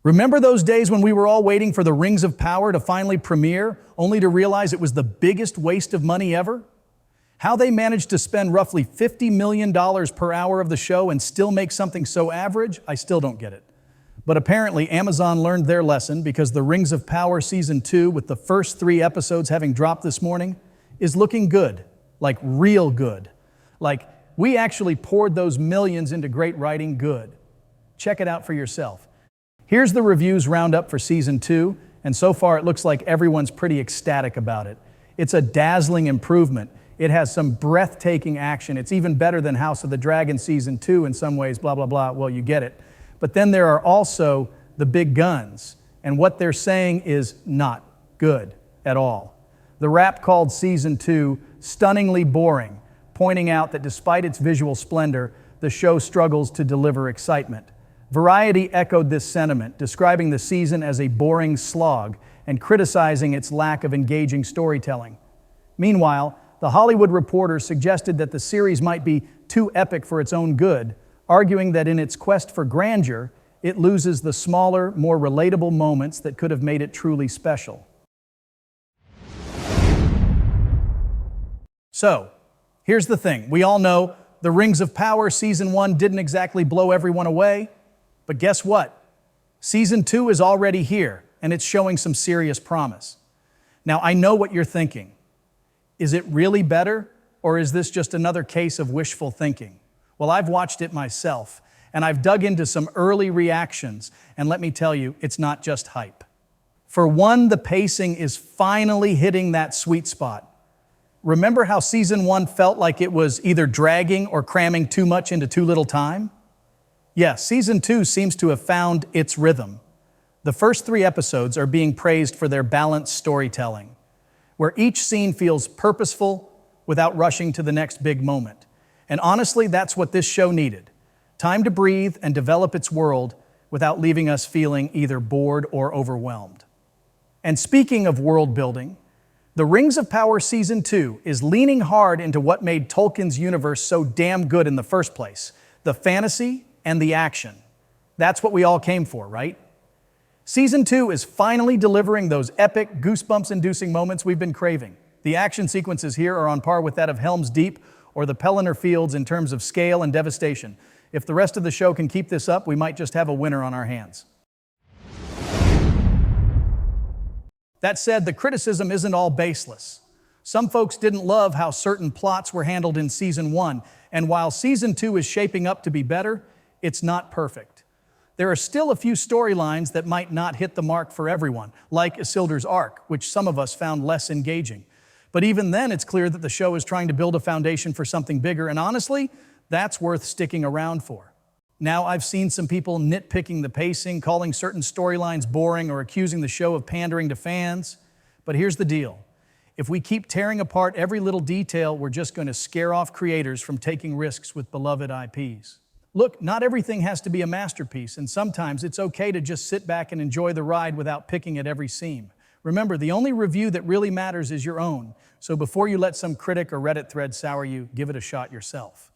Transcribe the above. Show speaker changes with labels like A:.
A: Remember those days when we were all waiting for the Rings of Power to finally premiere, only to realize it was the biggest waste of money ever? How they managed to spend roughly $50 million per hour of the show and still make something so average, I still don't get it. But apparently Amazon learned their lesson, because the Rings of Power Season 2, with the first 3 episodes having dropped this morning, is looking good, like real good. Like we actually poured those millions into great writing good. Check it out for yourself. Here's the reviews roundup for Season 2, and so far it looks like everyone's pretty ecstatic about it. It's a dazzling improvement. It has some breathtaking action. It's even better than House of the Dragon Season 2 in some ways, blah, blah, blah. Well, you get it. But then there are also the big guns, and what they're saying is not good at all. The Wrap called Season 2 stunningly boring, pointing out that despite its visual splendor, the show struggles to deliver excitement. Variety echoed this sentiment, describing the season as a boring slog and criticizing its lack of engaging storytelling. Meanwhile, The Hollywood Reporter suggested that the series might be too epic for its own good, arguing that in its quest for grandeur, it loses the smaller, more relatable moments that could have made it truly special. So, here's the thing. We all know The Rings of Power Season 1 didn't exactly blow everyone away, but guess what? Season 2 is already here, and it's showing some serious promise. Now, I know what you're thinking. Is it really better, or is this just another case of wishful thinking? Well, I've watched it myself, and I've dug into some early reactions, and let me tell you, it's not just hype. For one, the pacing is finally hitting that sweet spot. Remember how Season 1 felt like it was either dragging or cramming too much into too little time? Yeah, Season 2 seems to have found its rhythm. The first 3 episodes are being praised for their balanced storytelling, where each scene feels purposeful without rushing to the next big moment. And honestly, that's what this show needed. Time to breathe and develop its world without leaving us feeling either bored or overwhelmed. And speaking of world building, The Rings of Power Season 2 is leaning hard into what made Tolkien's universe so damn good in the first place: the fantasy and the action. That's what we all came for, right? Season 2 is finally delivering those epic, goosebumps-inducing moments we've been craving. The action sequences here are on par with that of Helm's Deep or the Pelennor Fields in terms of scale and devastation. If the rest of the show can keep this up, we might just have a winner on our hands. That said, the criticism isn't all baseless. Some folks didn't love how certain plots were handled in Season 1, and while Season 2 is shaping up to be better, it's not perfect. There are still a few storylines that might not hit the mark for everyone, like Isildur's arc, which some of us found less engaging. But even then, it's clear that the show is trying to build a foundation for something bigger, and honestly, that's worth sticking around for. Now, I've seen some people nitpicking the pacing, calling certain storylines boring, or accusing the show of pandering to fans. But here's the deal. If we keep tearing apart every little detail, we're just going to scare off creators from taking risks with beloved IPs. Look, not everything has to be a masterpiece, and sometimes it's okay to just sit back and enjoy the ride without picking at every seam. Remember, the only review that really matters is your own. So before you let some critic or Reddit thread sour you, give it a shot yourself.